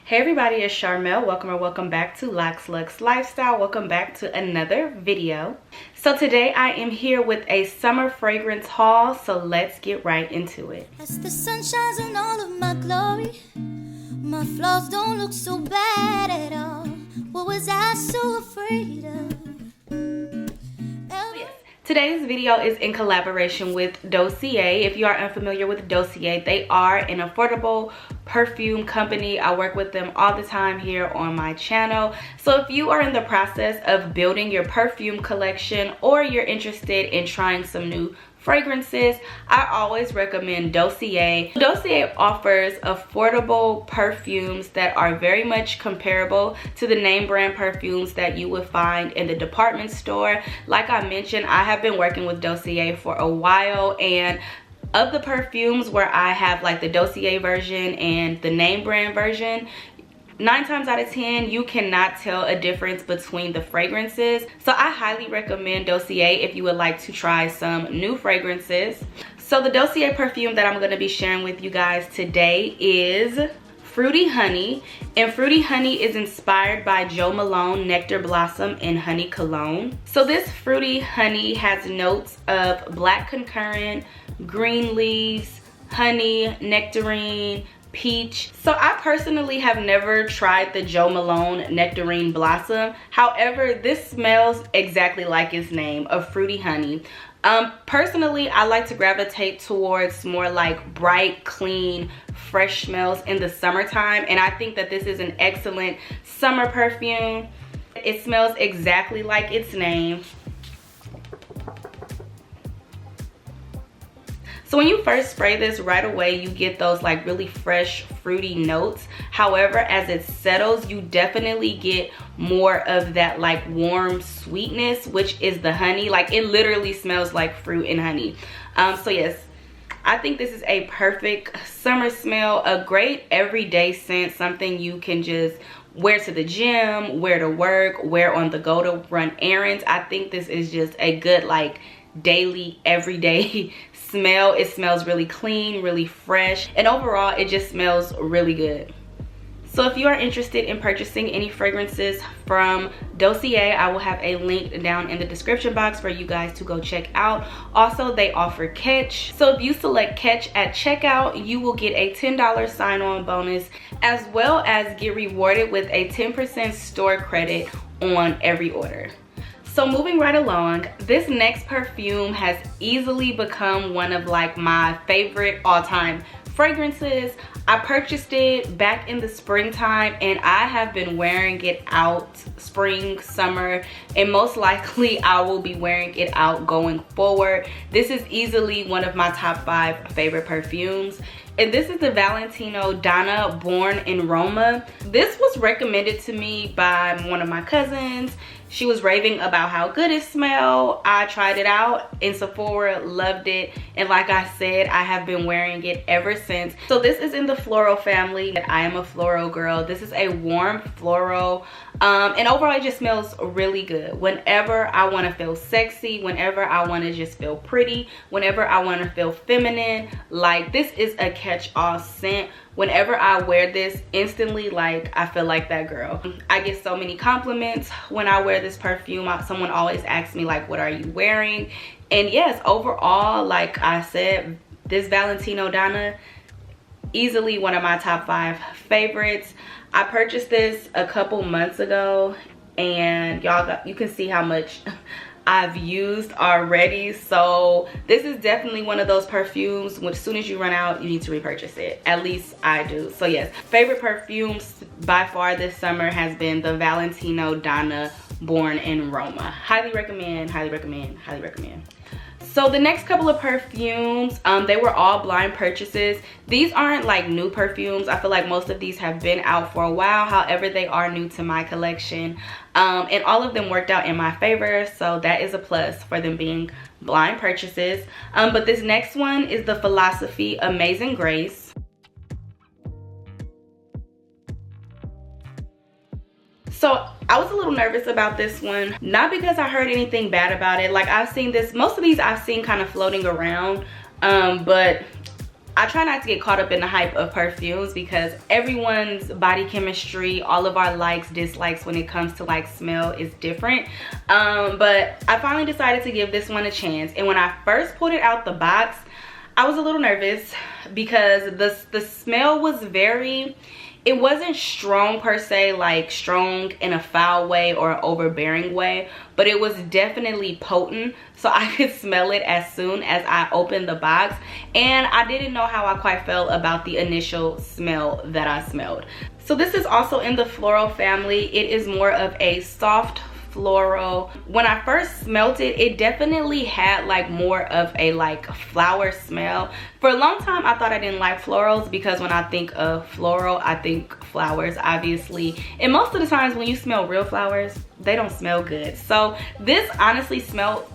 Hey everybody, it's Sharmel. Welcome back to Lox Lux Lifestyle. Welcome back to another video. So today I am here with a summer fragrance haul, so let's get right into it. As the sun shines on all of my glory, my flaws don't look so bad at all. What was I so afraid of? Today's video is in collaboration with Dossier. If you are unfamiliar with Dossier, they are an affordable perfume company. I work with them all the time here on my channel. So if you are in the process of building your perfume collection or you're interested in trying some new fragrances, I always recommend Dossier. Dossier offers affordable perfumes that are very much comparable to the name brand perfumes that you would find in the department store. Like I mentioned, I have been working with Dossier for a while, and of the perfumes where I have like the Dossier version and the name brand version, 9 times out of 10 you cannot tell a difference between the fragrances. So I highly recommend Dossier if you would like to try some new fragrances. So the Dossier perfume that I'm going to be sharing with you guys today is Fruity Honey, and Fruity Honey is inspired by Jo Malone Nectar Blossom and Honey Cologne. So this Fruity Honey has notes of black concurrent, green leaves, honey, nectarine, peach. So I personally have never tried the Jo Malone Nectarine Blossom. However, this smells exactly like its name, a fruity honey. Personally, I like to gravitate towards more like bright, clean, fresh smells in the summertime, and I think that this is an excellent summer perfume. It smells exactly like its name. So when you first spray this, right away you get those like really fresh fruity notes. However, as it settles, you definitely get more of that like warm sweetness, which is the honey. Like it literally smells like fruit and honey. So yes, I think this is a perfect summer smell, a great everyday scent, something you can just wear to the gym, wear to work, wear on the go to run errands. I think this is just a good like daily, everyday smell. It smells really clean, really fresh, and overall it just smells really good. So if you are interested in purchasing any fragrances from Dossier, I will have a link down in the description box for you guys to go check out. Also, they offer Catch. So if you select Catch at checkout, you will get a $10 sign-on bonus, as well as get rewarded with a 10% store credit on every order. So moving right along, this next perfume has easily become one of like my favorite all-time fragrances. I purchased it back in the springtime, and I have been wearing it out spring, summer, and most likely I will be wearing it out going forward. This is easily one of my top 5 favorite perfumes, and this is the Valentino Donna Born in Roma. This was recommended to me by one of my cousins. She was raving about how good it smelled. I tried it out in Sephora, loved it, and like I said, I have been wearing it ever since. So this is in the floral family. I am a floral girl. This is a warm floral, and overall it just smells really good. Whenever I want to feel sexy, whenever I want to just feel pretty, whenever I want to feel feminine, like this is a catch-all scent. Whenever I wear this, instantly like I feel like that girl. I get so many compliments when I wear this perfume. Someone always asks me like, what are you wearing? And yes, overall, like I said, this Valentino Donna, easily one of my top 5 favorites. I purchased this a couple months ago, and you can see how much I've used already. So this is definitely one of those perfumes when as soon as you run out, you need to repurchase it. At least I do. So yes, favorite perfumes by far this summer has been the Valentino Donna Born in Roma. Highly recommend, highly recommend, highly recommend. So the next couple of perfumes, they were all blind purchases. These aren't like new perfumes. I feel like most of these have been out for a while. However, they are new to my collection. And all of them worked out in my favor. So that is a plus for them being blind purchases. But this next one is the Philosophy Amazing Grace. So I was a little nervous about this one, not because I heard anything bad about it. Like I've seen this, most of these I've seen kind of floating around, but I try not to get caught up in the hype of perfumes because everyone's body chemistry, all of our likes, dislikes when it comes to like smell is different. But I finally decided to give this one a chance. And when I first pulled it out the box, I was a little nervous because the smell was it wasn't strong per se, like strong in a foul way or an overbearing way, but it was definitely potent. So I could smell it as soon as I opened the box, and I didn't know how I quite felt about the initial smell that I smelled. So this is also in the floral family. It is more of a soft floral. When I first smelled it, it definitely had like more of a like flower smell. For a long time I thought I didn't like florals because when I think of floral I think flowers, obviously, and most of the times when you smell real flowers, they don't smell good. So this honestly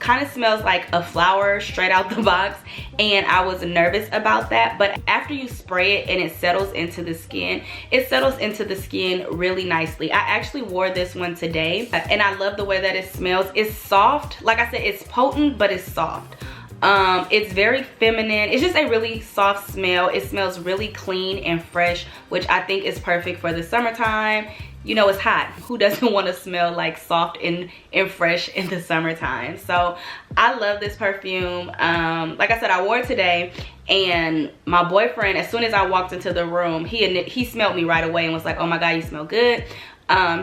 kind of smells like a flower straight out the box, and I was nervous about that. But after you spray it and it settles into the skin, it settles into the skin really nicely. I actually wore this one today and I love the way that it smells. It's soft, like I said, it's potent, but it's soft. It's very feminine. It's just a really soft smell. It smells really clean and fresh, which I think is perfect for the summertime. You know, it's hot. Who doesn't want to smell like soft and fresh in the summertime? So I love this perfume. Like I said, I wore it today, and my boyfriend, as soon as I walked into the room, he smelled me right away and was like, oh my god, you smell good.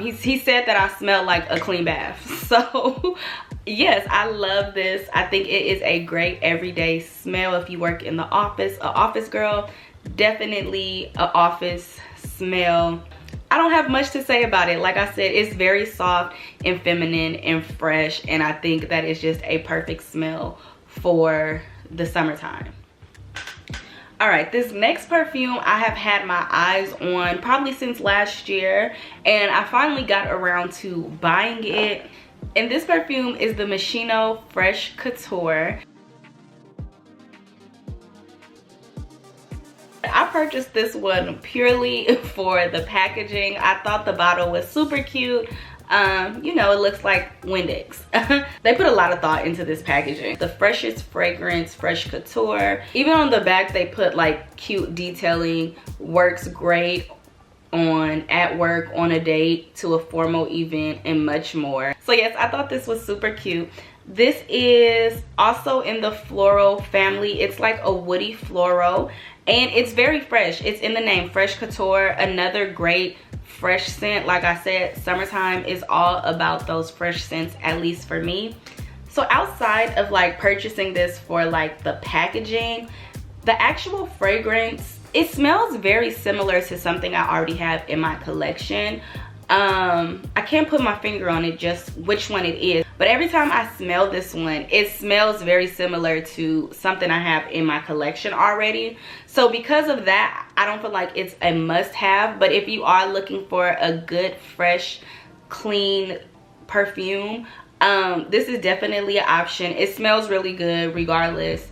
He said that I smelled like a clean bath. So yes, I love this. I think it is a great everyday smell if you work in the office, an office girl. Definitely an office smell. I don't have much to say about it. Like I said, it's very soft and feminine and fresh, and I think that is just a perfect smell for the summertime. All right, this next perfume I have had my eyes on probably since last year, and I finally got around to buying it. And this perfume is the Moschino Fresh Couture. I purchased this one purely for the packaging. I thought the bottle was super cute. You know, it looks like Windex. They put a lot of thought into this packaging. The freshest fragrance, Fresh Couture. Even on the back they put like cute detailing. Works great at work, on a date, to a formal event, and much more. So yes, I thought this was super cute. This is also in the floral family. It's like a woody floral, and it's very fresh. It's in the name, Fresh Couture. Another great fresh scent. Like I said, summertime is all about those fresh scents, at least for me. So outside of like purchasing this for like the packaging, the actual fragrance, it smells very similar to something I already have in my collection. I can't put my finger on it, just which one it is, but every time I smell this one, it smells very similar to something I have in my collection already. So because of that, I don't feel like it's a must-have, but if you are looking for a good, fresh, clean perfume, this is definitely an option. It smells really good regardless.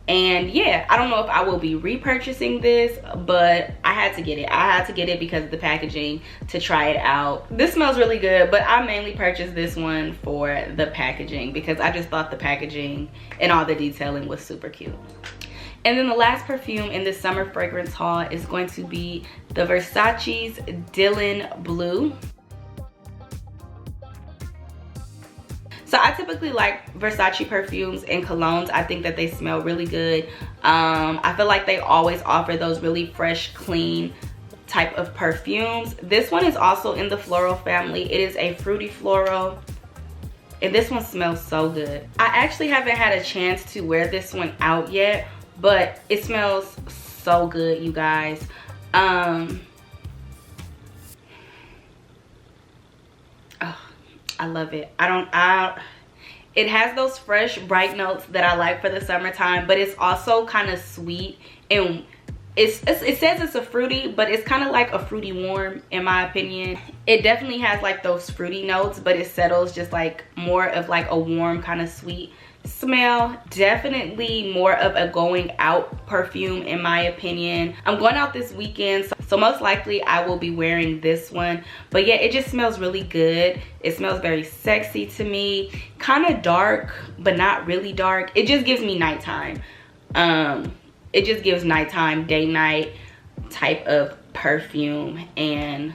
And yeah, I don't know if I will be repurchasing this, but I had to get it. I had to get it because of the packaging, to try it out. This smells really good, but I mainly purchased this one for the packaging because I just thought the packaging and all the detailing was super cute. And then the last perfume in this summer fragrance haul is going to be the Versace's Dylan Blue. So I typically like Versace perfumes and colognes. I think that they smell really good. I feel like they always offer those really fresh, clean type of perfumes. This one is also in the floral family. It is a fruity floral, and this one smells so good. I actually haven't had a chance to wear this one out yet, but it smells so good, you guys. I love it. It has those fresh, bright notes that I like for the summertime, but it's also kind of sweet, and it says it's a fruity, but it's kind of like a fruity warm in my opinion. It definitely has like those fruity notes, but it settles just like more of like a warm kind of sweet smell. Definitely more of a going out perfume in my opinion. I'm going out this weekend, so most likely I will be wearing this one. But yeah, it just smells really good. It smells very sexy to me, kind of dark but not really dark. It just gives me nighttime. it just gives nighttime, day night type of perfume, and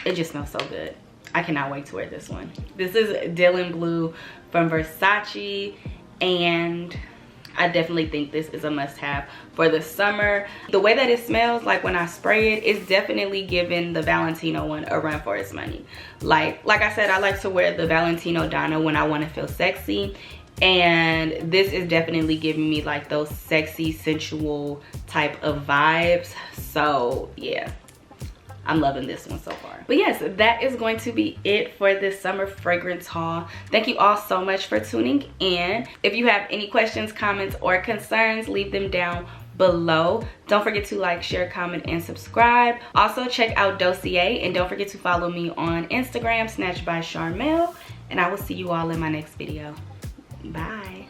it just smells so good. I cannot wait to wear this one. This is Dylan Blue from Versace, and I definitely think this is a must-have for the summer. The way that it smells, like when I spray it, it's definitely giving the Valentino one a run for its money. Like I said, I like to wear the Valentino Donna when I want to feel sexy, and this is definitely giving me like those sexy, sensual type of vibes. So yeah, I'm loving this one so far. But yes, that is going to be it for this summer fragrance haul. Thank you all so much for tuning in. If you have any questions, comments, or concerns, leave them down below. Don't forget to like, share, comment, and subscribe. Also check out Dossier, and don't forget to follow me on Instagram, Snatched by Sharmel, and I will see you all in my next video. Bye.